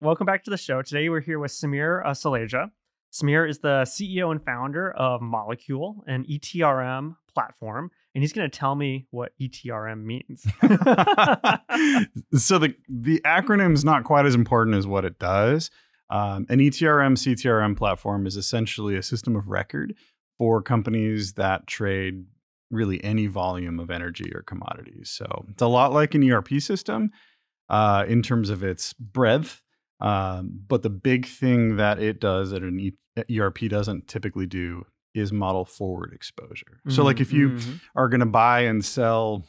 welcome back to the show. Today we're here with Samir Soleja. Samir is the CEO and founder of Molecule, an ETRM platform, and he's going to tell me what ETRM means. So the acronym is not quite as important as what it does. An ETRM, CTRM platform is essentially a system of record for companies that trade really any volume of energy or commodities. So it's a lot like an ERP system in terms of its breadth. But the big thing that it does that an ERP doesn't typically do is model forward exposure. So like if you are going to buy and sell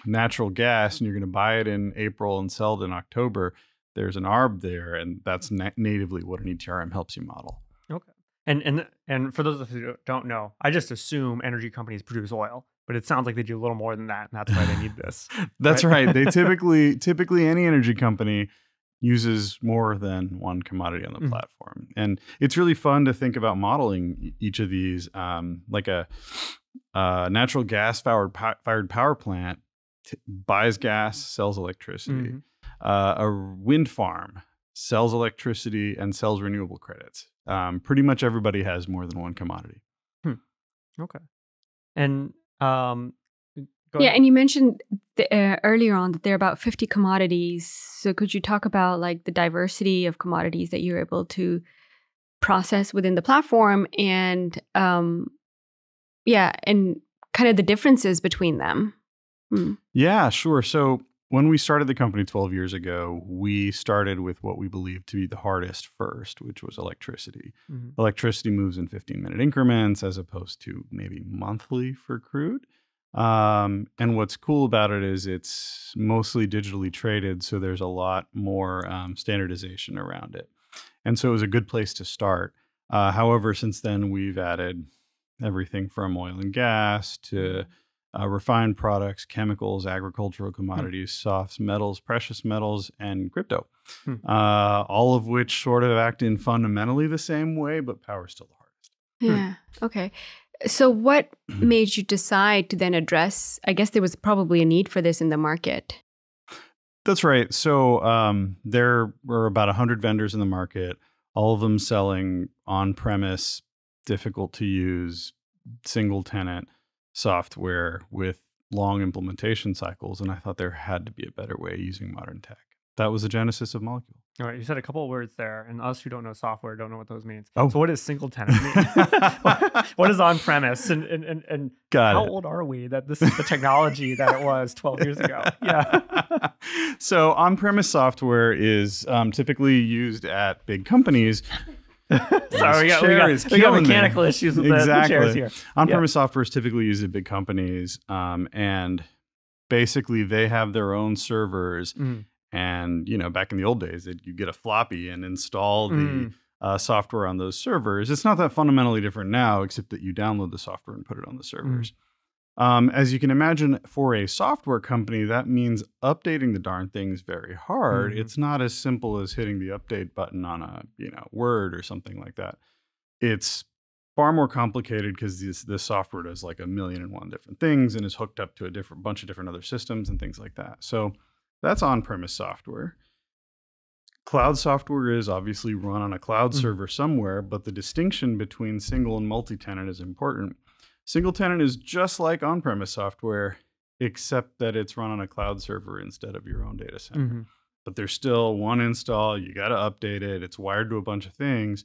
natural gas and you're going to buy it in April and sell it in October, there's an ARB there, and that's natively what an ETRM helps you model. Okay. And for those who don't know, I just assume energy companies produce oil, but it sounds like they do a little more than that, and that's why they need this. That's right. They typically any energy company uses more than one commodity on the platform. And it's really fun to think about modeling each of these, like a natural gas fired power plant buys gas, sells electricity. A wind farm sells electricity and sells renewable credits. Pretty much everybody has more than one commodity. Okay. And yeah, and you mentioned earlier on that there are about 50 commodities. So could you talk about like the diversity of commodities that you're able to process within the platform and and kind of the differences between them? Yeah, sure. So when we started the company 12 years ago, we started with what we believed to be the hardest first, which was electricity. Electricity moves in 15-minute increments as opposed to maybe monthly for crude. And what's cool about it is it's mostly digitally traded, so there's a lot more standardization around it. And so it was a good place to start. However, since then, we've added everything from oil and gas to refined products, chemicals, agricultural commodities, softs, metals, precious metals, and crypto, all of which sort of act in fundamentally the same way, but power is still the hardest. Yeah. Okay. So what made you decide to then address, I guess there was probably a need for this in the market. That's right. So there were about 100 vendors in the market, all of them selling on-premise, difficult to use, single tenant software with long implementation cycles. And I thought there had to be a better way using modern tech. That was the genesis of Molecule. All right, you said a couple of words there, and us who don't know software don't know what those mean. Oh. So what does single tenant mean? What is on-premise? And how old are we that this is the technology that it was 12 years ago? Yeah. So on-premise software is typically used at big companies. Sorry, we got mechanical issues with the chairs here. On-premise software is typically used at big companies, and basically they have their own servers. And, back in the old days, you get a floppy and install the software on those servers. It's not that fundamentally different now, except that you download the software and put it on the servers. As you can imagine, for a software company, that means updating the darn thing is very hard. It's not as simple as hitting the update button on a, Word or something like that. It's far more complicated because this software does like 1,000,001 different things and is hooked up to a bunch of different other systems and things like that. So that's on-premise software. Cloud software is obviously run on a cloud server somewhere, but the distinction between single and multi-tenant is important. Single tenant is just like on-premise software, except that it's run on a cloud server instead of your own data center. But there's still one install, you got to update it, it's wired to a bunch of things.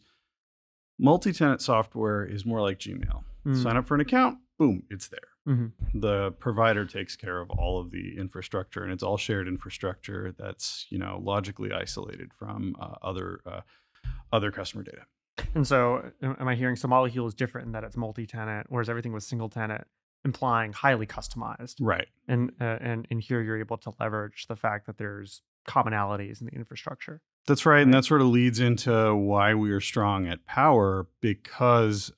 Multi-tenant software is more like Gmail. Sign up for an account, boom, it's there. The provider takes care of all of the infrastructure, and it's all shared infrastructure that's logically isolated from other customer data. And so, am I hearing Molecule is different in that it's multi-tenant, whereas everything was single tenant, implying highly customized, right? And here you're able to leverage the fact that there's commonalities in the infrastructure. That's right, and that sort of leads into why we are strong at power, because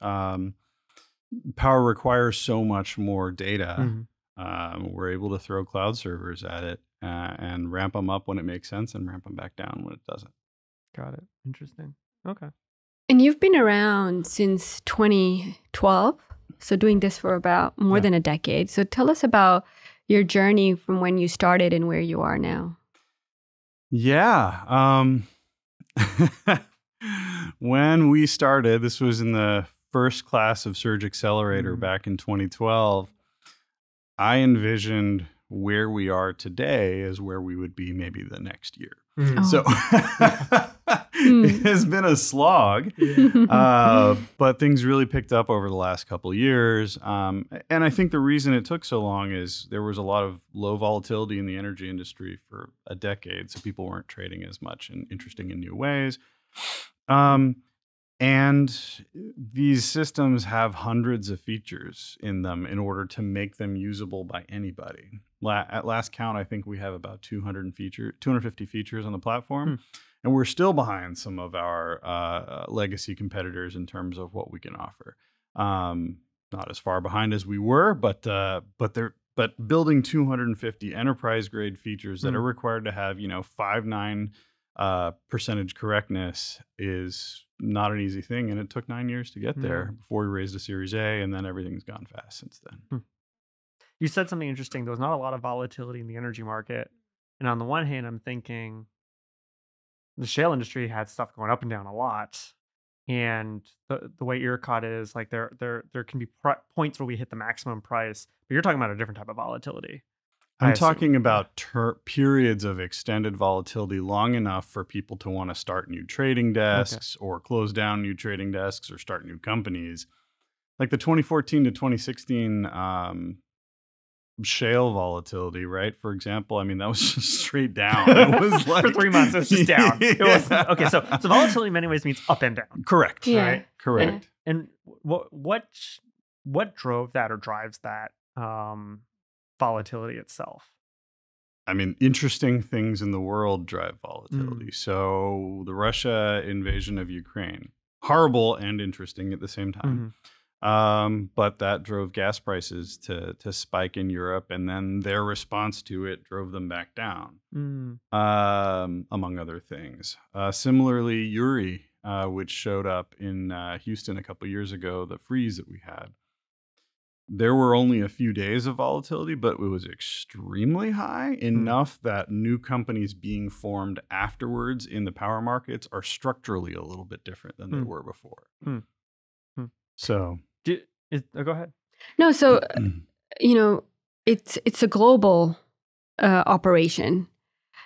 power requires so much more data. We're able to throw cloud servers at it and ramp them up when it makes sense and ramp them back down when it doesn't. Got it. Interesting. Okay. And you've been around since 2012, so doing this for about more than a decade. So tell us about your journey from when you started and where you are now. Yeah. When we started, this was in the first class of Surge Accelerator back in 2012. I envisioned where we are today as where we would be maybe the next year. So it has been a slog, but things really picked up over the last couple of years. And I think the reason it took so long is there was a lot of low volatility in the energy industry for a decade. So people weren't trading as much and interesting in new ways. And these systems have hundreds of features in them in order to make them usable by anybody. At last count, I think we have about 250 features on the platform. And we're still behind some of our legacy competitors in terms of what we can offer. Not as far behind as we were, but building 250 enterprise grade features that are required to have 5.9 percentage correctness is not an easy thing, and it took 9 years to get there before we raised a Series A, and then everything's gone fast since then. You said something interesting. There was not a lot of volatility in the energy market, and on the one hand, I'm thinking the shale industry had stuff going up and down a lot, and the way ERCOT is, like there can be points where we hit the maximum price, but you're talking about a different type of volatility. I'm talking about periods of extended volatility long enough for people to want to start new trading desks or close down new trading desks or start new companies. Like the 2014 to 2016 shale volatility, right? For example, I mean, that was just straight down. It was like for 3 months, it was just down. It was, okay, so volatility in many ways means up and down. Correct. Yeah. Right? Correct. And what drove that or drives that volatility itself? I mean, interesting things in the world drive volatility. So the Russia invasion of Ukraine, horrible and interesting at the same time. But that drove gas prices to spike in Europe, and then their response to it drove them back down, among other things. Similarly, Uri, which showed up in Houston a couple years ago, the freeze that we had. There were only a few days of volatility, but it was extremely high, enough that new companies being formed afterwards in the power markets are structurally a little bit different than they were before. So, go ahead. No, so it's a global operation.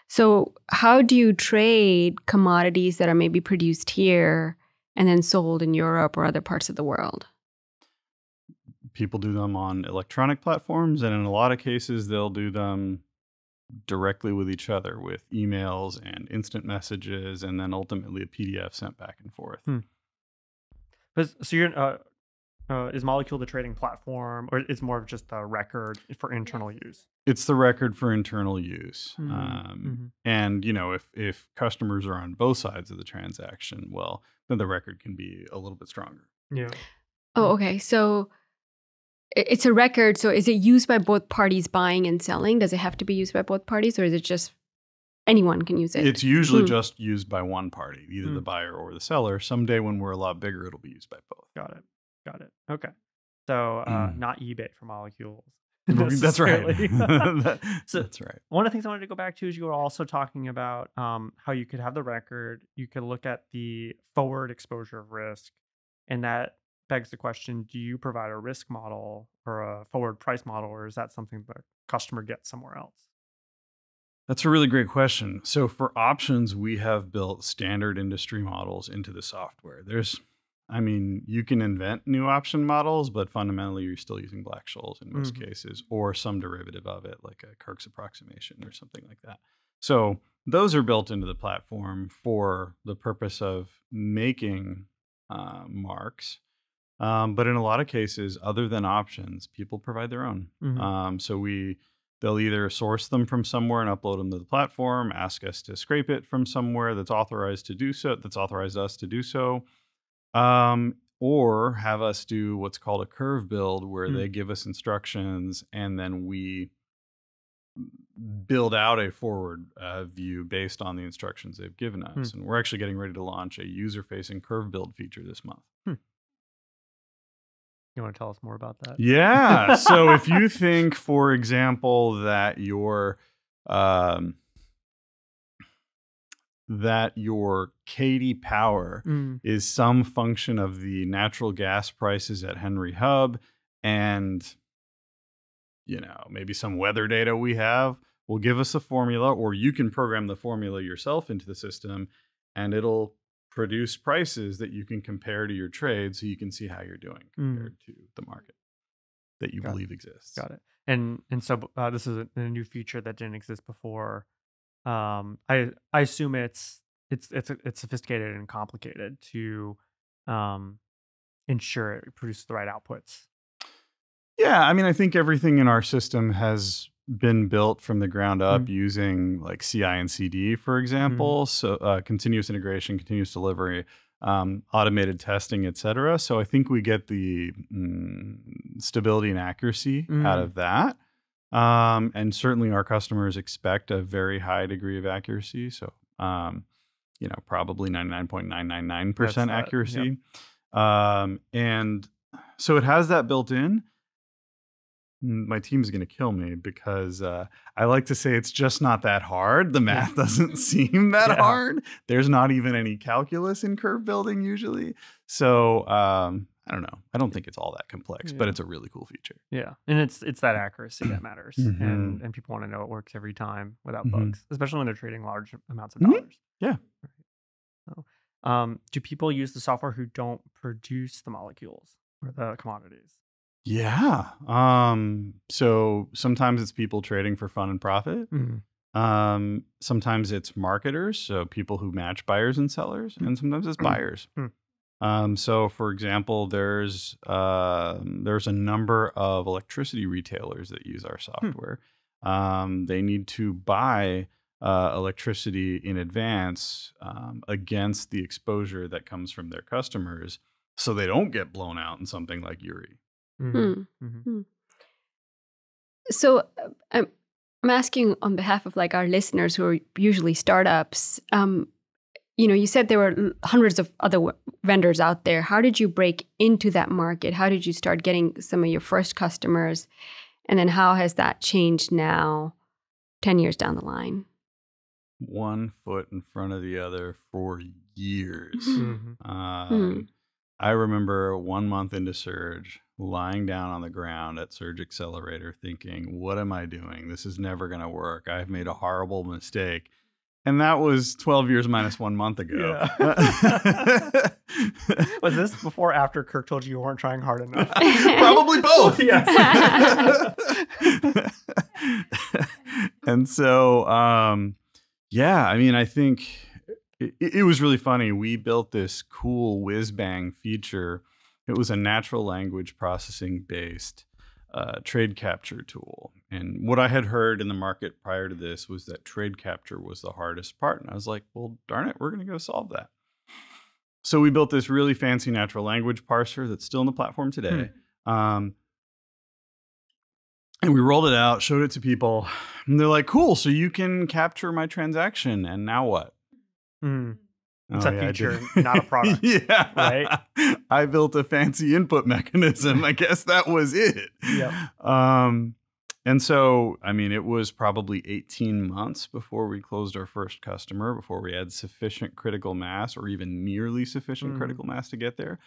So how do you trade commodities that are maybe produced here and then sold in Europe or other parts of the world? People do them on electronic platforms, and in a lot of cases, they'll do them directly with each other with emails and instant messages, and then ultimately a PDF sent back and forth. So you're is Molecule the trading platform, or it's more of just a record for internal use? It's the record for internal use. And, if customers are on both sides of the transaction, well, then the record can be a little bit stronger. Yeah. Oh, okay. So it's a record. So is it used by both parties buying and selling? Does it have to be used by both parties, or is it just anyone can use it? It's usually just used by one party, either the buyer or the seller. Someday when we're a lot bigger, it'll be used by both. Got it. Okay. So not eBay for molecules. That's right. That's right. One of the things I wanted to go back to is you were also talking about how you could have the record, you could look at the forward exposure of risk, and that begs the question, do you provide a risk model or a forward price model, or is that something the customer gets somewhere else? That's a really great question. So for options, we have built standard industry models into the software. You can invent new option models, but fundamentally you're still using Black-Scholes in most cases, or some derivative of it, like a Kirk's approximation or something like that. So those are built into the platform for the purpose of making marks. But in a lot of cases, other than options, people provide their own. They'll either source them from somewhere and upload them to the platform, ask us to scrape it from somewhere that's authorized us to do so, or have us do what's called a curve build, where they give us instructions and then we build out a forward view based on the instructions they've given us. And we're actually getting ready to launch a user-facing curve build feature this month. You want to tell us more about that? Yeah. So if you think, for example, that that your KD power is some function of the natural gas prices at Henry Hub and, maybe some weather data we have, will give us a formula, or you can program the formula yourself into the system and it'll produce prices that you can compare to your trade so you can see how you're doing compared to the market that you believe exists. Got it. And so this is a new feature that didn't exist before. I assume it's sophisticated and complicated to ensure it produces the right outputs. Yeah, I mean, I think everything in our system has been built from the ground up using like CI and CD, for example. So continuous integration, continuous delivery, automated testing, etc. So I think we get the stability and accuracy out of that. And certainly our customers expect a very high degree of accuracy. So, probably 99.999% accuracy. Yep. And so it has that built in. My team's going to kill me because I like to say it's just not that hard. The math doesn't seem that hard. There's not even any calculus in curve building usually. So I don't know. I don't think it's all that complex, but it's a really cool feature. Yeah. And it's that accuracy that matters. And people want to know it works every time without bugs, especially when they're trading large amounts of dollars. Yeah. So, do people use the software who don't produce the molecules or the commodities? Yeah. So sometimes it's people trading for fun and profit. Sometimes it's marketers, so people who match buyers and sellers, and sometimes it's buyers. So for example, there's a number of electricity retailers that use our software. They need to buy electricity in advance against the exposure that comes from their customers, so they don't get blown out in something like Uri. So I'm asking on behalf of like our listeners who are usually startups. You said there were hundreds of other vendors out there. How did you break into that market? How did you start getting some of your first customers? And then how has that changed now, 10 years down the line? One foot in front of the other for years. I remember 1 month into Surge, lying down on the ground at Surge Accelerator thinking, what am I doing? This is never going to work. I've made a horrible mistake. And that was 12 years minus 1 month ago. Yeah. Was this before or after Kirk told you weren't trying hard enough? Probably both. Yes. And so, I mean, I think it was really funny. We built this cool whiz-bang feature. It was a natural language processing based trade capture tool. And what I had heard in the market prior to this was that trade capture was the hardest part. And I was like, well, darn it, we're going to go solve that. So we built this really fancy natural language parser that's still on the platform today. And we rolled it out, showed it to people, and they're like, cool, so you can capture my transaction. And now what? It's a feature, not a product. Yeah. Right? I built a fancy input mechanism. I guess that was it. Yep. And so, I mean, it was probably 18 months before we closed our first customer, before we had sufficient critical mass or even nearly sufficient critical mass to get there.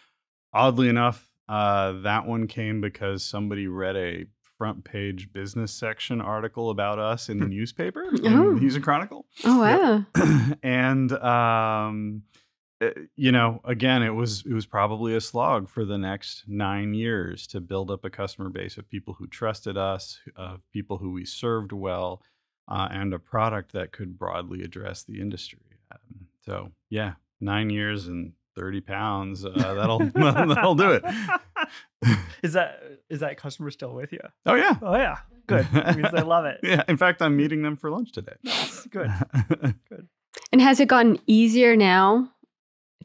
Oddly enough, that one came because somebody read a front page business section article about us in the newspaper, in the Houston Chronicle. Oh, wow. And, again, it was probably a slog for the next 9 years to build up a customer base of people who trusted us, of people who we served well, and a product that could broadly address the industry. 9 years and 30 pounds, that'll do it. Is that customer still with you? Oh yeah. Oh yeah. Good. Because they love it. Yeah. In fact, I'm meeting them for lunch today. Nice. Good. Good. And has it gotten easier now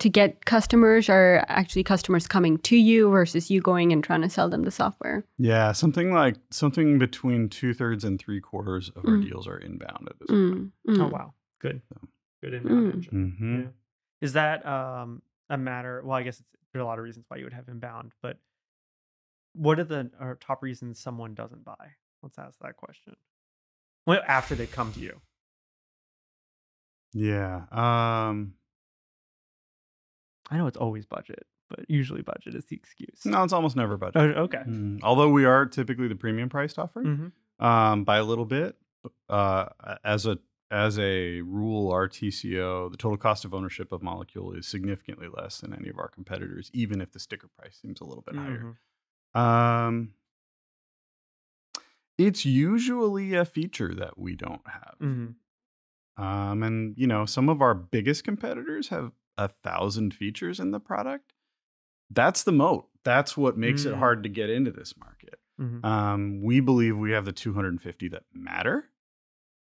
to get customers, or actually customers coming to you versus you going and trying to sell them the software? Yeah, something between 2/3 and 3/4 of our deals are inbound at this point. Oh wow. Good. Good inbound engine. Yeah. Is that a matter? Well, I guess there are a lot of reasons why you would have inbound, but what are the top reasons someone doesn't buy? Let's ask that question. Well, after they come to you. Yeah. I know it's always budget, but usually budget is the excuse. No, it's almost never Oh, budget. okay. Although we are typically the premium priced offering by a little bit. As a rule, our TCO, the total cost of ownership of molecule, is significantly less than any of our competitors, even if the sticker price seems a little bit higher. It's usually a feature that we don't have. And, some of our biggest competitors have 1,000 features in the product. That's the moat. That's what makes it hard to get into this market. We believe we have the 250 that matter.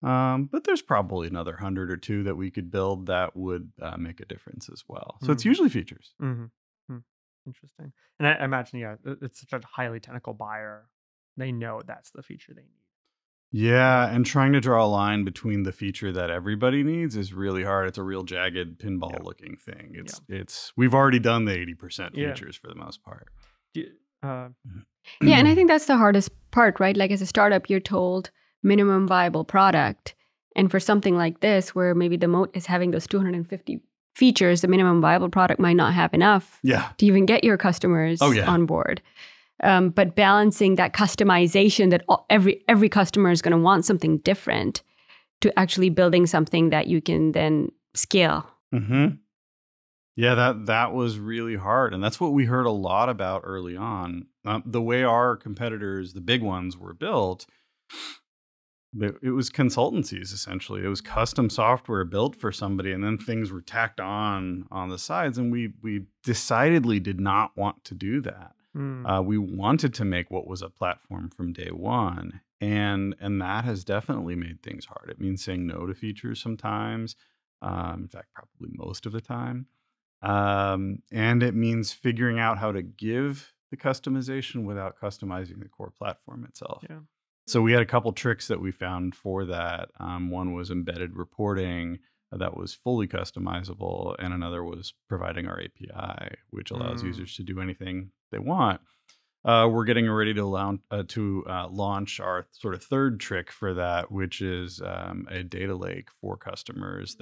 But there's probably another 100 or 2 that we could build that would make a difference as well. So it's usually features. Interesting. And I imagine, it's such a highly technical buyer. They know that's the feature they need. Yeah, and trying to draw a line between the feature that everybody needs is really hard. It's a real jagged pinball looking thing. It's we've already done the 80% features for the most part. And I think that's the hardest part, right? Like as a startup, you're told minimum viable product. And for something like this, where maybe the moat is having those 250 features, the minimum viable product might not have enough to even get your customers on board. But balancing that customization that every customer is going to want something different to actually building something that you can then scale. Yeah, that was really hard. And that's what we heard a lot about early on. The way our competitors, the big ones, were built, it was consultancies, essentially. It was custom software built for somebody, and then things were tacked on the sides. And we decidedly did not want to do that. We wanted to make what was a platform from day one, and that has definitely made things hard. It means saying no to features sometimes, in fact, probably most of the time, and it means figuring out how to give the customization without customizing the core platform itself. So we had a couple tricks that we found for that. One was embedded reporting that was fully customizable, and another was providing our API, which allows users to do anything they want. We're getting ready to launch our sort of third trick for that, which is a data lake for customers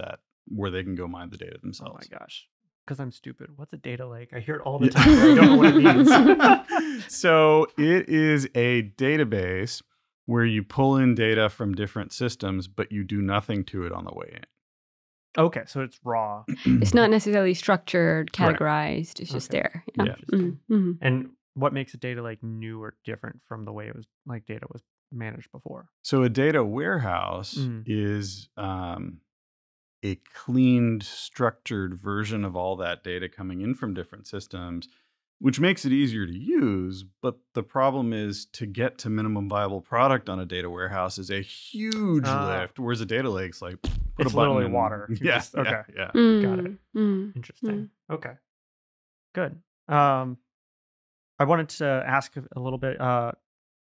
where they can go mine the data themselves. Oh my gosh. Because I'm stupid. What's a data lake? I hear it all the time, but I don't know what it means. So it is a database where you pull in data from different systems, but you do nothing to it on the way in. Okay, so it's raw. It's not necessarily structured, categorized. It's just there. Yeah. And what makes a data lake new or different from the way it was like data was managed before? So a data warehouse is a cleaned, structured version of all that data coming in from different systems, which makes it easier to use. But the problem is to get to minimum viable product on a data warehouse is a huge lift, whereas a data lake's like, put it's a button literally in. water. Okay. Yeah. Got it. Interesting. Okay. Good. I wanted to ask a little bit about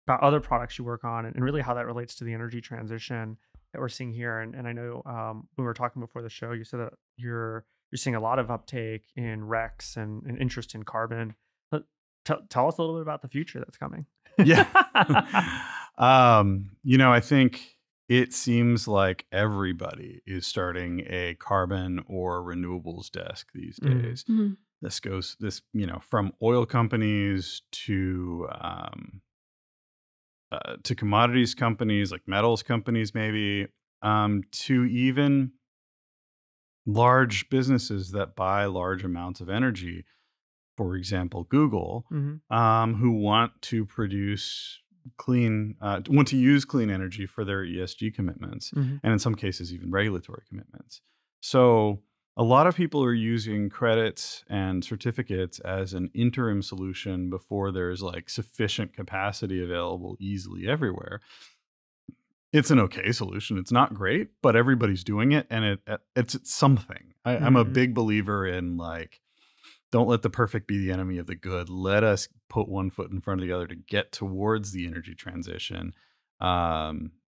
other products you work on and really how that relates to the energy transition that we're seeing here. And I know when we were talking before the show, you said that you're seeing a lot of uptake in RECs and interest in carbon. But tell us a little bit about the future that's coming. Yeah. I think it seems like everybody is starting a carbon or renewables desk these days. This goes from oil companies to commodities companies like metals companies, maybe, to even large businesses that buy large amounts of energy. For example, Google, who want to use clean energy for their ESG commitments, and in some cases even regulatory commitments. So a lot of people are using credits and certificates as an interim solution before there's like sufficient capacity available easily everywhere. It's an okay solution. It's not great, but everybody's doing it, and it's something. I'm a big believer in like, don't let the perfect be the enemy of the good. Let us put one foot in front of the other to get towards the energy transition.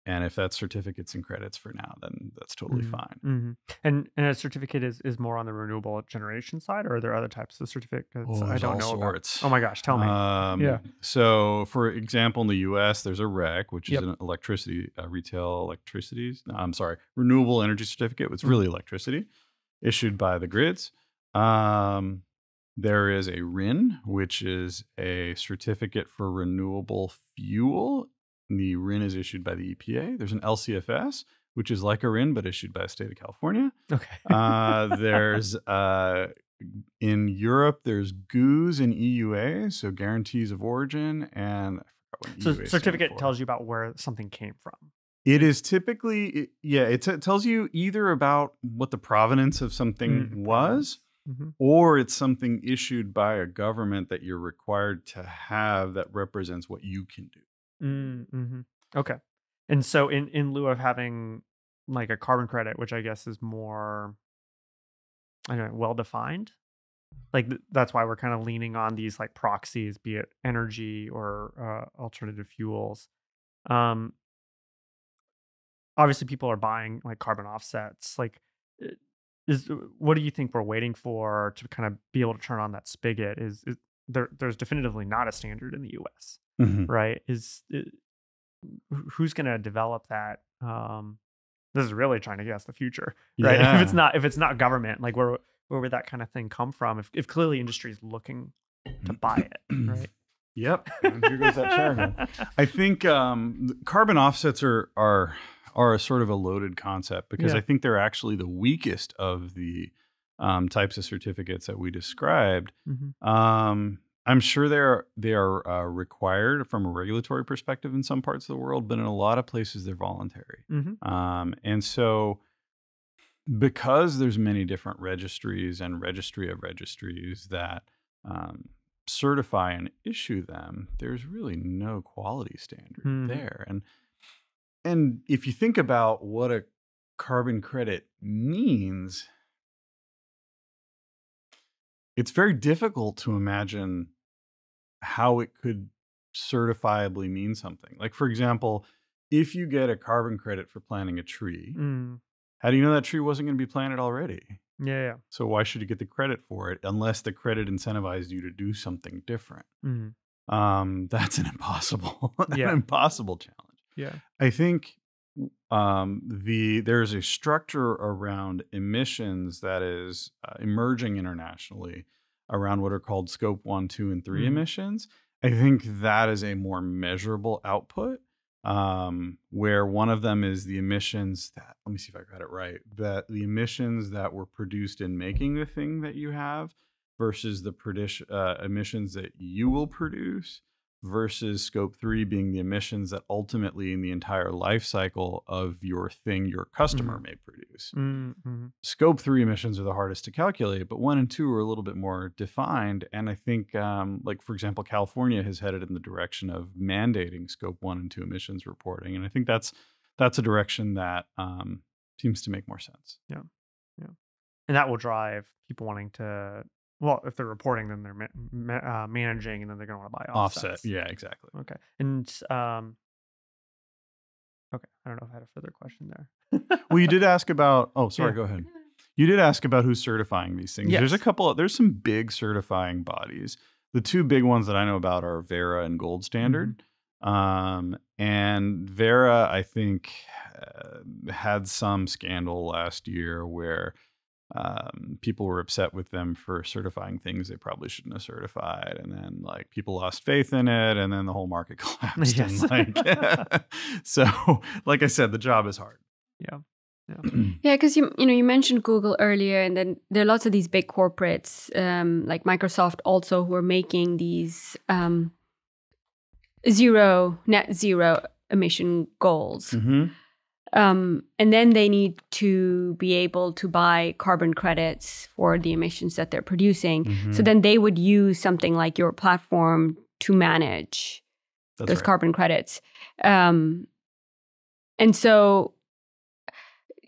And if that's certificates and credits for now, then that's totally fine. Mm-hmm. And a certificate is more on the renewable generation side, or are there other types of certificates I don't know sorts. about? Oh my gosh, tell me. Yeah. So, for example, in the U.S., there's a REC, which is an electricity retail electricities. No, I'm sorry, renewable energy certificate. It's really electricity issued by the grids. There is a RIN, which is a certificate for renewable fuel. The RIN is issued by the EPA. There's an LCFS, which is like a RIN, but issued by the state of California. Okay. There's in Europe, there's GOOs and EUA, so guarantees of origin. And I forgot what EUA certificate tells you about where something came from. It is typically, it tells you either about what the provenance of something was, or it's something issued by a government that you're required to have that represents what you can do. Okay. And so in lieu of having like a carbon credit, which I guess is more, I don't know, well-defined, like that's why we're kind of leaning on these like proxies, be it energy or alternative fuels. Obviously people are buying like carbon offsets. Like what do you think we're waiting for to kind of be able to turn on that spigot? Is there's definitively not a standard in the US, right? Who's going to develop that? This is really trying to guess the future, right? Yeah. If it's not government, like where would that kind of thing come from? If clearly industry is looking to buy it, right? Yep. And here goes that chair again. I think carbon offsets are a sort of a loaded concept because I think they're actually the weakest of the types of certificates that we described. I'm sure they are required from a regulatory perspective in some parts of the world, but in a lot of places they're voluntary. And so because there's many different registries and registry of registries that certify and issue them, there's really no quality standard there. And if you think about what a carbon credit means, it's very difficult to imagine how it could certifiably mean something. Like, for example, if you get a carbon credit for planting a tree, how do you know that tree wasn't going to be planted already? Yeah. So why should you get the credit for it unless the credit incentivized you to do something different? That's an impossible challenge. Yeah. I think there's a structure around emissions that is emerging internationally around what are called scope 1, 2, and 3 emissions. I think that is a more measurable output, where one of them is the emissions that, let me see if I got it right, that the emissions that were produced in making the thing that you have versus the emissions that you will produce, versus scope 3 being the emissions that ultimately in the entire life cycle of your thing your customer may produce. Scope 3 emissions are the hardest to calculate, but 1 and 2 are a little bit more defined. And I think, like, for example, California has headed in the direction of mandating scope 1 and 2 emissions reporting. And I think that's a direction that seems to make more sense. Yeah. And that will drive people wanting to, well, if they're reporting, then they're managing, and then they're going to want to buy offsets. Offset. Yeah, exactly. Okay. And okay, I don't know if I had a further question there. Well, you did ask about. Oh, sorry. Go ahead. You did ask about who's certifying these things. Yes. There's some big certifying bodies. The two big ones that I know about are Verra and Gold Standard. And Verra, I think, had some scandal last year where people were upset with them for certifying things they probably shouldn't have certified, and then like people lost faith in it, and then the whole market collapsed. Yes. And, so like I said, the job is hard. Yeah. Because you mentioned Google earlier, and then there are lots of these big corporates like Microsoft also who are making these net zero emission goals. And then they need to be able to buy carbon credits for the emissions that they're producing. So then they would use something like your platform to manage those carbon credits. And so,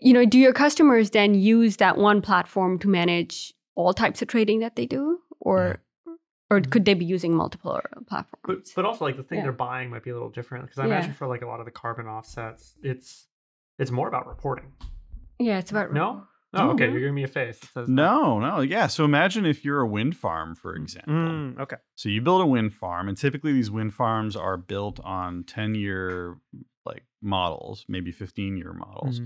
do your customers then use that one platform to manage all types of trading that they do? Or Or could they be using multiple platforms? But also, like, the thing they're buying might be a little different, because I imagine for like a lot of the carbon offsets, it's more about reporting. Yeah, it's about no. Oh, okay. You're giving me a face. It says no. Yeah. So imagine if you're a wind farm, for example. Okay. So you build a wind farm, and typically these wind farms are built on 10-year like models, maybe 15-year models.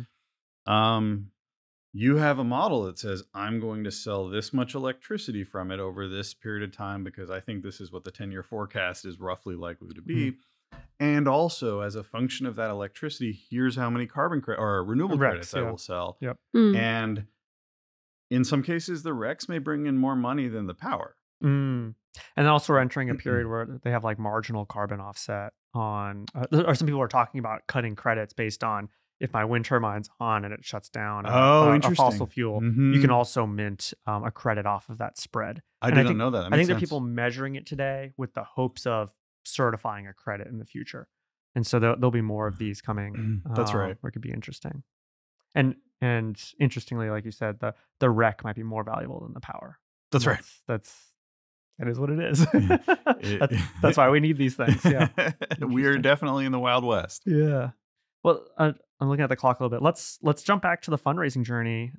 You have a model that says, I'm going to sell this much electricity from it over this period of time because I think this is what the 10-year forecast is roughly likely to be. And also, as a function of that electricity, here's how many carbon or renewable credits I will sell. Yep. And in some cases, the RECs may bring in more money than the power. And also, we're entering a period where they have like marginal carbon offset on, or some people are talking about cutting credits based on if my wind turbine's on and it shuts down a fossil fuel, you can also mint a credit off of that spread. I didn't know that. I think there are people measuring it today with the hopes of certifying a credit in the future. And so there'll be more of these coming. That's right. Where it could be interesting. And interestingly, like you said, the REC might be more valuable than the power. That's right. That is what it is. That's why we need these things. Yeah. We are definitely in the Wild West. Yeah. Well, I'm looking at the clock a little bit. Let's jump back to the fundraising journey,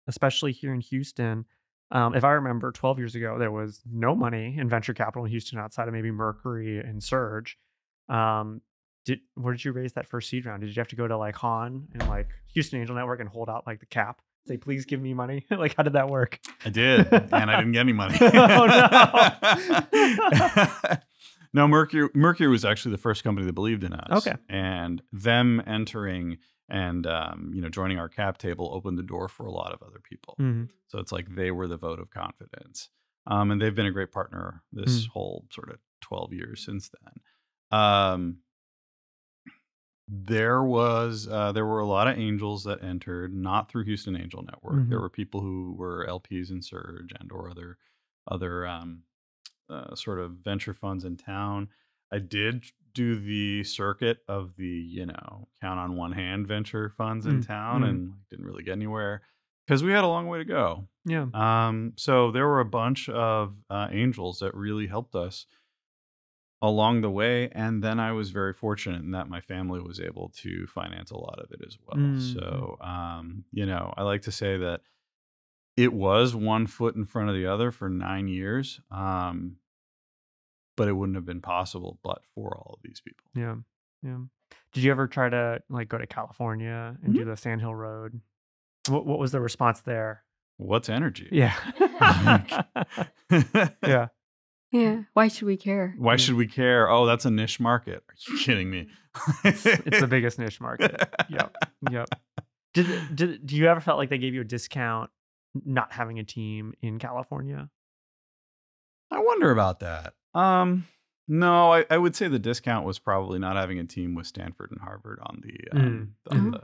especially here in Houston. If I remember, 12 years ago, there was no money in venture capital in Houston outside of maybe Mercury and Surge. Where did you raise that first seed round? Did you have to go to like Han and like Houston Angel Network and hold out like the cap? Say, please give me money. Like, how did that work? I did, and I didn't get any money. Oh no! No, Mercury was actually the first company that believed in us. Okay, and them entering and joining our cap table opened the door for a lot of other people. So it's like they were the vote of confidence, and they've been a great partner this whole sort of 12 years since then. There were a lot of angels that entered, not through Houston Angel Network. There were people who were LPs in Surge and or other sort of venture funds in town. I did do the circuit of the count on one hand venture funds in town and didn't really get anywhere because we had a long way to go. Yeah. So there were a bunch of angels that really helped us along the way, and then I was very fortunate in that my family was able to finance a lot of it as well. So I like to say that it was one foot in front of the other for 9 years, but it wouldn't have been possible but for all of these people. Yeah. Did you ever try to like go to California and do the Sandhill Road? What was the response there? What's energy? Yeah. Yeah. Yeah. Why should we care? Why should we care? Oh, that's a niche market. Are you kidding me? It's the biggest niche market. Yep. Do you ever felt like they gave you a discount not having a team in California? I wonder about that. No, I would say the discount was probably not having a team with Stanford and Harvard on the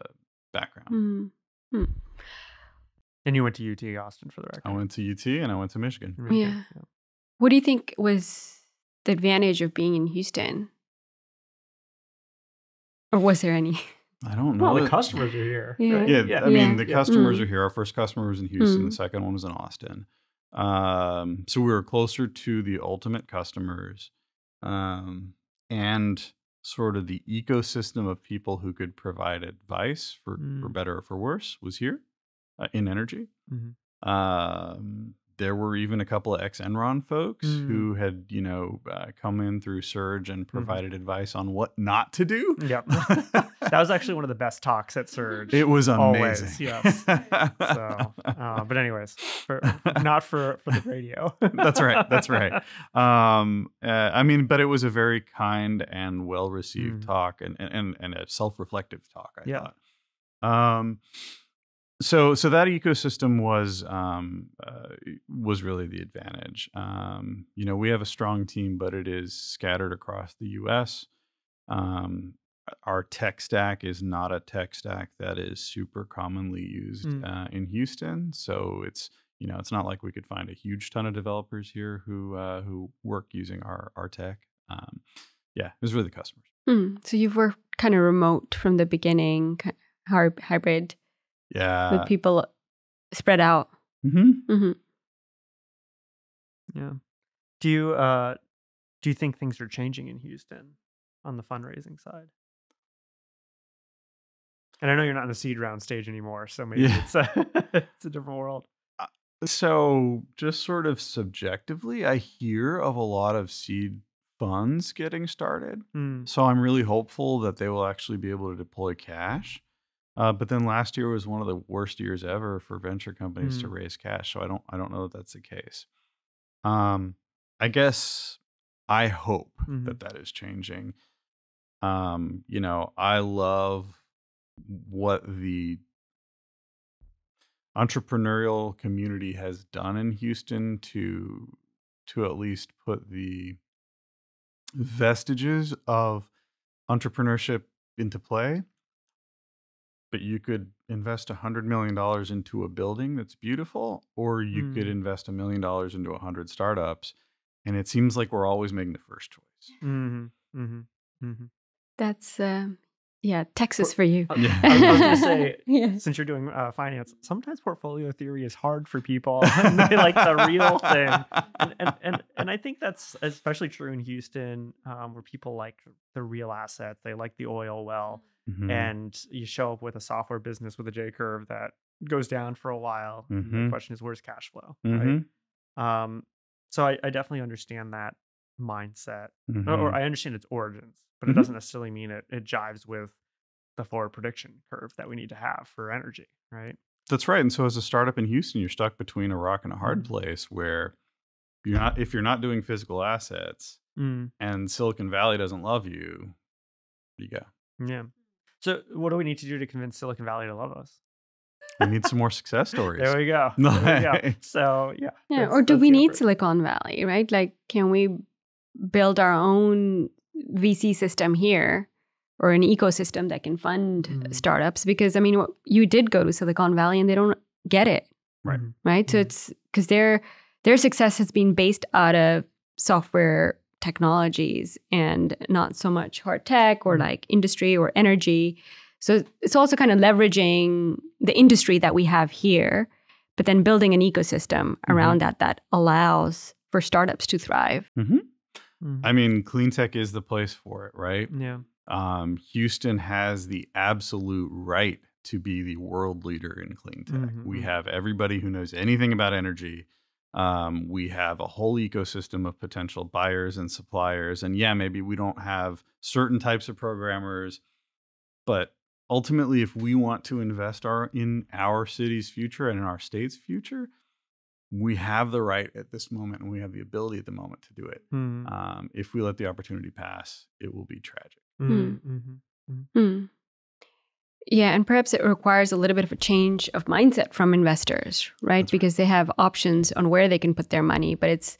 background. And you went to UT Austin for the record. I went to UT and I went to Michigan. Yeah. What do you think was the advantage of being in Houston? Or was there any? I don't know. Well, the customers are here. Yeah. Right? Yeah. I mean, the customers are here. Our first customer was in Houston. The second one was in Austin. So we were closer to the ultimate customers and sort of the ecosystem of people who could provide advice for better or for worse was here in energy. There were even a couple of ex-Enron folks who had, come in through Surge and provided advice on what not to do. Yep. That was actually one of the best talks at Surge. It was amazing. Always, yes. So, but anyways, not for the radio. That's right. I mean, but it was a very kind and well-received talk and a self-reflective talk, I thought. So that ecosystem was really the advantage. We have a strong team, but it is scattered across the U.S. Our tech stack is not a tech stack that is super commonly used in Houston. So it's not like we could find a huge ton of developers here who work using our tech. It was really the customers. So you've worked kind of remote from the beginning, hybrid. Yeah. With people spread out. Yeah. Do you think things are changing in Houston on the fundraising side? And I know you're not in the seed round stage anymore, so maybe it's it's a different world. So just sort of subjectively, I hear of a lot of seed funds getting started. So I'm really hopeful that they will actually be able to deploy cash. But then last year was one of the worst years ever for venture companies to raise cash. So I don't know that that's the case. I guess I hope that is changing. I love what the entrepreneurial community has done in Houston to at least put the vestiges of entrepreneurship into play. But you could invest $100 million into a building that's beautiful, or you could invest $1 million into 100 startups. And it seems like we're always making the first choice. That's Texas for you. I was going to say, since you're doing finance, sometimes portfolio theory is hard for people. And they like the real thing. And I think that's especially true in Houston, where people like the real assets. They like the oil well. And you show up with a software business with a J curve that goes down for a while. The question is, where's cash flow? Right? So I definitely understand that mindset, or I understand its origins, but it doesn't necessarily mean it jives with the forward prediction curve that we need to have for energy, right? That's right. And so as a startup in Houston, you're stuck between a rock and a hard place where if you're not doing physical assets and Silicon Valley doesn't love you, there you go. Yeah. So what do we need to do to convince Silicon Valley to love us? We need some more success stories. There we go. So or do we need Silicon Valley, right? Like, can we build our own VC system here, or an ecosystem that can fund startups? Because I mean, you did go to Silicon Valley and they don't get it, right? So it's because their success has been based out of software technologies and not so much hard tech or like industry or energy. So it's also kind of leveraging the industry that we have here, but then building an ecosystem around that allows for startups to thrive. I mean, clean tech is the place for it, right? Yeah. Houston has the absolute right to be the world leader in clean tech. We have everybody who knows anything about energy. We have a whole ecosystem of potential buyers and suppliers. And maybe we don't have certain types of programmers, but ultimately, if we want to invest in our city's future and in our state's future, we have the right at this moment, and we have the ability at the moment to do it. If we let the opportunity pass, it will be tragic. Yeah, and perhaps it requires a little bit of a change of mindset from investors, right? That's because they have options on where they can put their money, but it's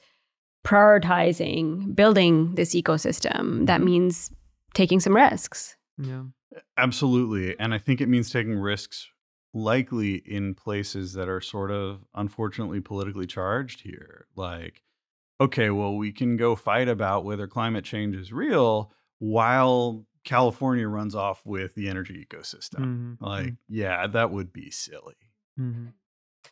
prioritizing building this ecosystem. That means taking some risks. Yeah. Absolutely. And I think it means taking risks likely in places that are sort of unfortunately politically charged here. Like, okay, well, we can go fight about whether climate change is real while California runs off with the energy ecosystem. That would be silly.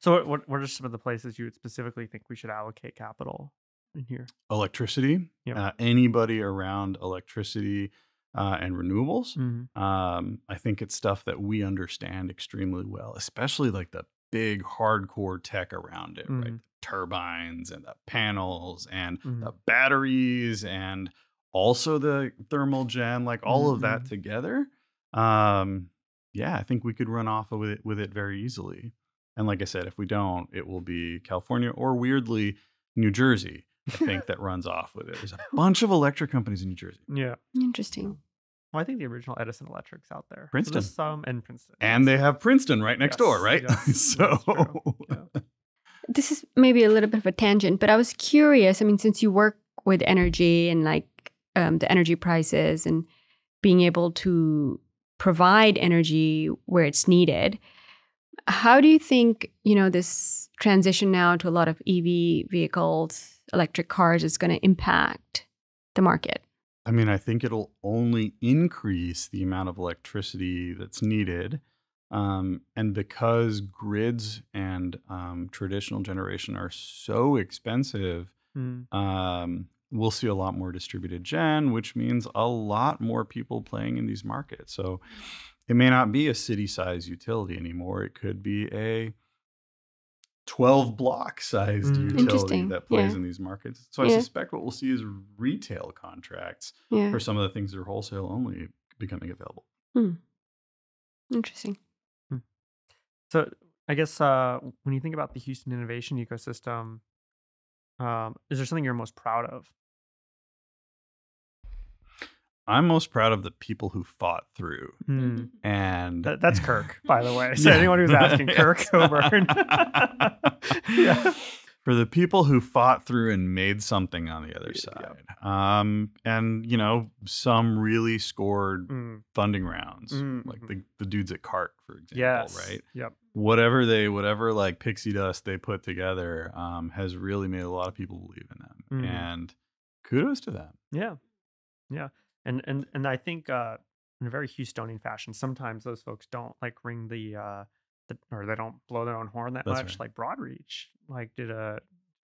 So what are some of the places you would specifically think we should allocate capital in here? Electricity. Anybody around electricity and renewables. I think it's stuff that we understand extremely well, especially like the big hardcore tech around it, right? The turbines and the panels and the batteries and also the thermal gen, like all of that together. I think we could run off with it very easily. And like I said, if we don't, it will be California or weirdly New Jersey, I think, that runs off with it. There's a bunch of electric companies in New Jersey. Yeah. Interesting. Well, I think the original Edison Electric's out there. Princeton. So some and Princeton. And they have Princeton right next door, right? Yes, So this is maybe a little bit of a tangent, but I was curious. I mean, since you work with energy and like the energy prices and being able to provide energy where it's needed, how do you think, this transition now to a lot of EV vehicles, electric cars, is going to impact the market? I mean, I think it'll only increase the amount of electricity that's needed. And because grids and traditional generation are so expensive, We'll see a lot more distributed gen, which means a lot more people playing in these markets. So it may not be a city-sized utility anymore. It could be a 12-block-sized utility that plays in these markets. So I suspect what we'll see is retail contracts for some of the things that are wholesale only becoming available. Interesting. So I guess when you think about the Houston innovation ecosystem, is there something you're most proud of? I'm most proud of the people who fought through. And that's Kirk, by the way. So anyone who's asking, Kirk Coburn. For the people who fought through and made something on the other side. And, you know, some really scored funding rounds, like the dudes at CART, for example, right? Whatever like pixie dust they put together has really made a lot of people believe in them. And kudos to them. Yeah. And I think in a very Houstonian fashion, sometimes those folks don't like ring or they don't blow their own horn that much. Right. Like Broadreach, like did a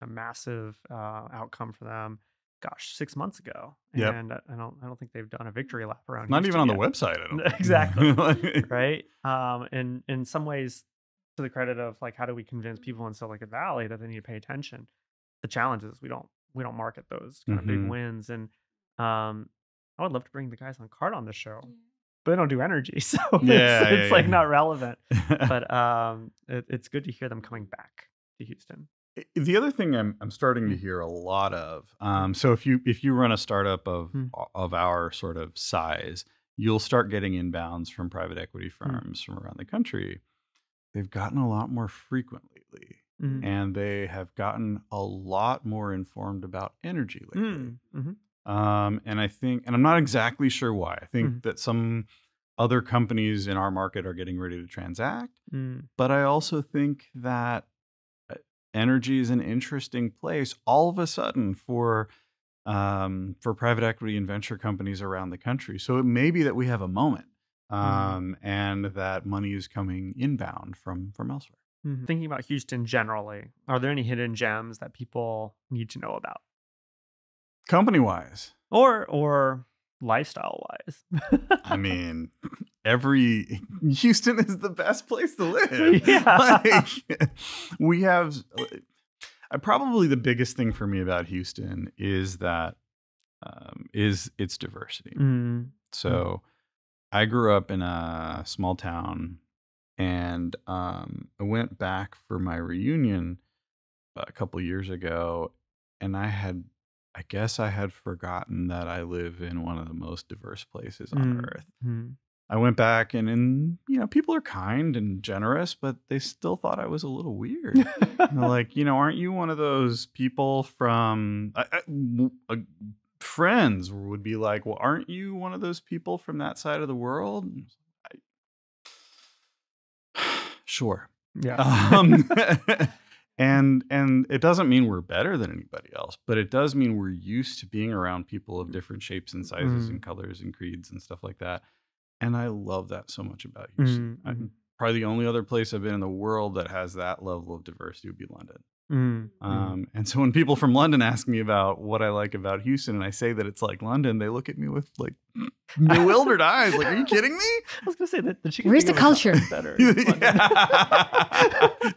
massive outcome for them. Gosh, 6 months ago, and I don't think they've done a victory lap around. Not Houston even on yet. the website. I don't think. Exactly. Right. And in some ways, to the credit of like, how do we convince people in Silicon Valley that they need to pay attention? The challenge is we don't market those kind of big wins, and I would love to bring the guys on CART on the show, but they don't do energy, so it's like not relevant. But it's good to hear them coming back to Houston. The other thing I'm starting to hear a lot of, so if you run a startup of our sort of size, you'll start getting inbounds from private equity firms from around the country. They've gotten a lot more frequent lately, and they have gotten a lot more informed about energy lately. And I think, and I'm not exactly sure why. I think that some other companies in our market are getting ready to transact, but I also think that energy is an interesting place all of a sudden for private equity and venture companies around the country. So it may be that we have a moment, and that money is coming inbound from elsewhere. Thinking about Houston generally, are there any hidden gems that people need to know about? Company-wise. Or lifestyle-wise. I mean, Houston is the best place to live. We have, probably the biggest thing for me about Houston is that, is its diversity. So I grew up in a small town, and I went back for my reunion a couple years ago, and I guess I had forgotten that I live in one of the most diverse places on earth. I went back and you know, people are kind and generous, but they still thought I was a little weird. They're like, you know, aren't you one of those people from friends would be like, well, aren't you one of those people from that side of the world? Sure. And it doesn't mean we're better than anybody else, but it does mean we're used to being around people of different shapes and sizes and colors and creeds and stuff like that. And I love that so much about Houston. Probably the only other place I've been in the world that has that level of diversity would be London. And so when people from London ask me about what I like about Houston, and I say that it's like London, they look at me with like bewildered eyes. Like, are you kidding me? I was gonna say that the chicken. Where's the culture? Better.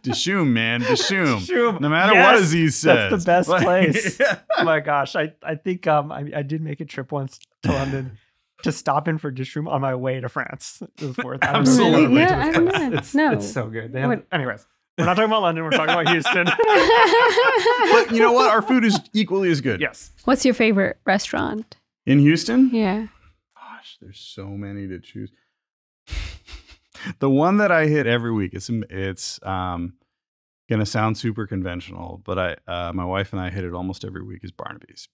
Dishoom, man, Dishoom. No matter what Aziz says, that's the best place. Oh my gosh, I think I did make a trip once to London to stop in for Dishoom on my way to France. It was worth it. Absolutely. It's so good. Anyways. We're not talking about London. We're talking about Houston. But you know what? Our food is equally as good. Yes. What's your favorite restaurant? In Houston? Yeah. Gosh, there's so many to choose. The one that I hit every week, it's gonna sound super conventional, but my wife and I hit it almost every week, is Barnaby's.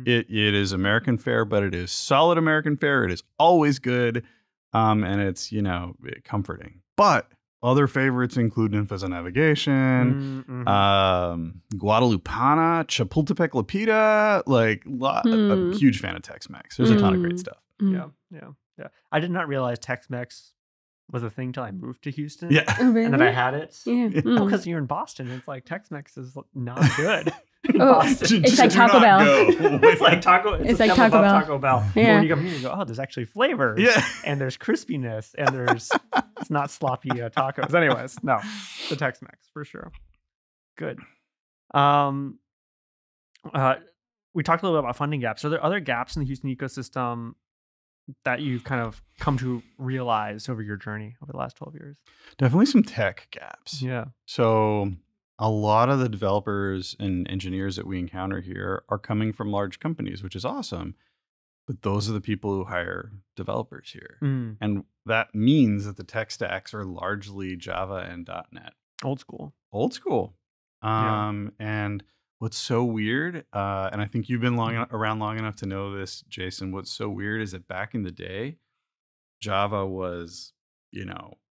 It is American fare, but it is solid American fare. It is always good. And it's, you know, comforting. But other favorites include Ninfas Navigation, Guadalupana, Chapultepec Lapita, like a huge fan of Tex-Mex. There's a ton of great stuff. Yeah. I did not realize Tex-Mex was a thing till I moved to Houston. Oh, really? And then I had it. Yeah. Because you're in Boston, it's like Tex-Mex is not good. Oh, it's like Taco Bell. It's like Taco. It's like Taco Bell. Taco Bell. Yeah. When you come here, you go, oh, there's actually flavors. Yeah. And there's crispiness, and it's not sloppy tacos. Anyways, no, the Tex-Mex for sure. Good. We talked a little bit about funding gaps. Are there other gaps in the Houston ecosystem that you've kind of come to realize over your journey over the last 12 years? Definitely some tech gaps. Yeah. So a lot of the developers and engineers that we encounter here are coming from large companies, which is awesome. But those are the people who hire developers here. And that means that the tech stacks are largely Java and .NET. Old school. And what's so weird, and I think you've been around long enough to know this, Jason, what's so weird is that back in the day, Java was,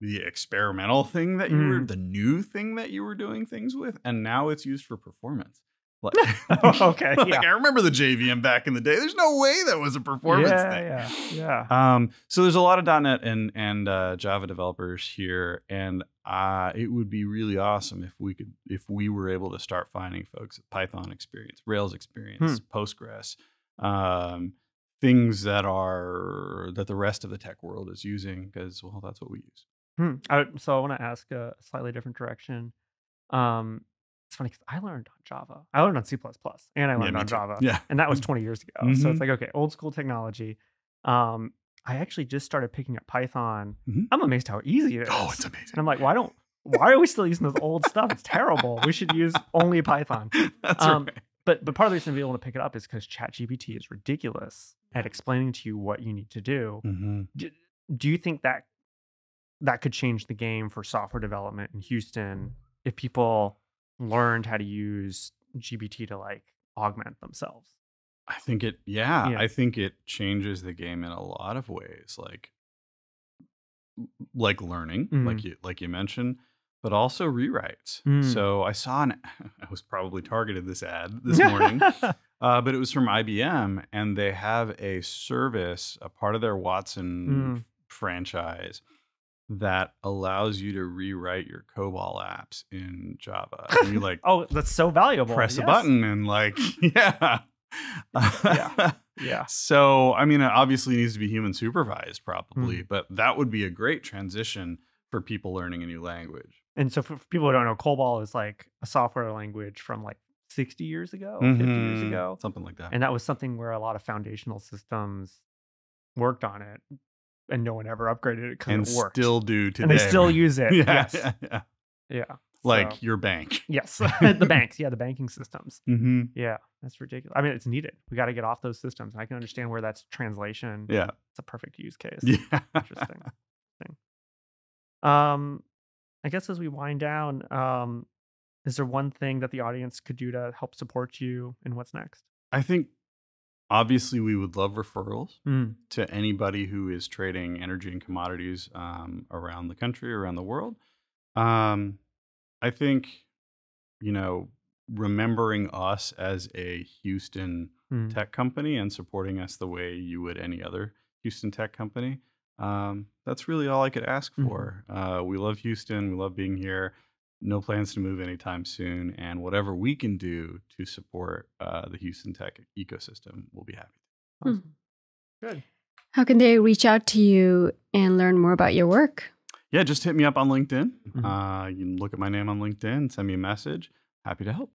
the experimental thing that you were, the new thing that you were doing things with, and now it's used for performance. Okay. I remember the JVM back in the day. There's no way that was a performance thing. Yeah. So there's a lot of .NET and Java developers here, and it would be really awesome if we were able to start finding folks with Python experience, Rails experience, Postgres, things that the rest of the tech world is using, because that's what we use. So I want to ask a slightly different direction. It's funny because I learned on Java. I learned on C++, and I learned on Java. Yeah. And that was 20 years ago. So it's like, okay, old school technology. I actually just started picking up Python. I'm amazed how easy it is. Oh, it's amazing. And I'm like, why are we still using this old stuff? It's terrible. We should use only Python. That's right. But part of the reason to be able to pick it up is because ChatGPT is ridiculous at explaining to you what you need to do. Do you think that could change the game for software development in Houston if people learned how to use GPT to augment themselves? I think I think it changes the game in a lot of ways, like learning, like you mentioned, but also rewrites. So I was probably targeted this ad this morning, but it was from IBM, and they have a service, a part of their Watson franchise, that allows you to rewrite your COBOL apps in Java. And you oh, that's so valuable. Press a button and yeah. So, I mean, it obviously needs to be human supervised probably, but that would be a great transition for people learning a new language. And so for people who don't know, COBOL is like a software language from 60 years ago, 50 years ago. Something like that. And that was something where a lot of foundational systems worked on it. And no one ever upgraded it because it worked. Still do today. And they still use it. Yeah. Like your bank. Yes. The banks. Yeah, the banking systems. Yeah, that's ridiculous. I mean, it's needed. We got to get off those systems. And I can understand where that's translation. Yeah. It's a perfect use case. Yeah. Interesting. I guess as we wind down, is there one thing that the audience could do to help support you in what's next? I think obviously we would love referrals to anybody who is trading energy and commodities around the country, around the world. I think, remembering us as a Houston tech company and supporting us the way you would any other Houston tech company, that's really all I could ask for. We love Houston. We love being here. No plans to move anytime soon. And whatever we can do to support the Houston tech ecosystem, we'll be happy. Awesome. Good. How can they reach out to you and learn more about your work? Yeah, just hit me up on LinkedIn. You can look at my name on LinkedIn, send me a message. Happy to help.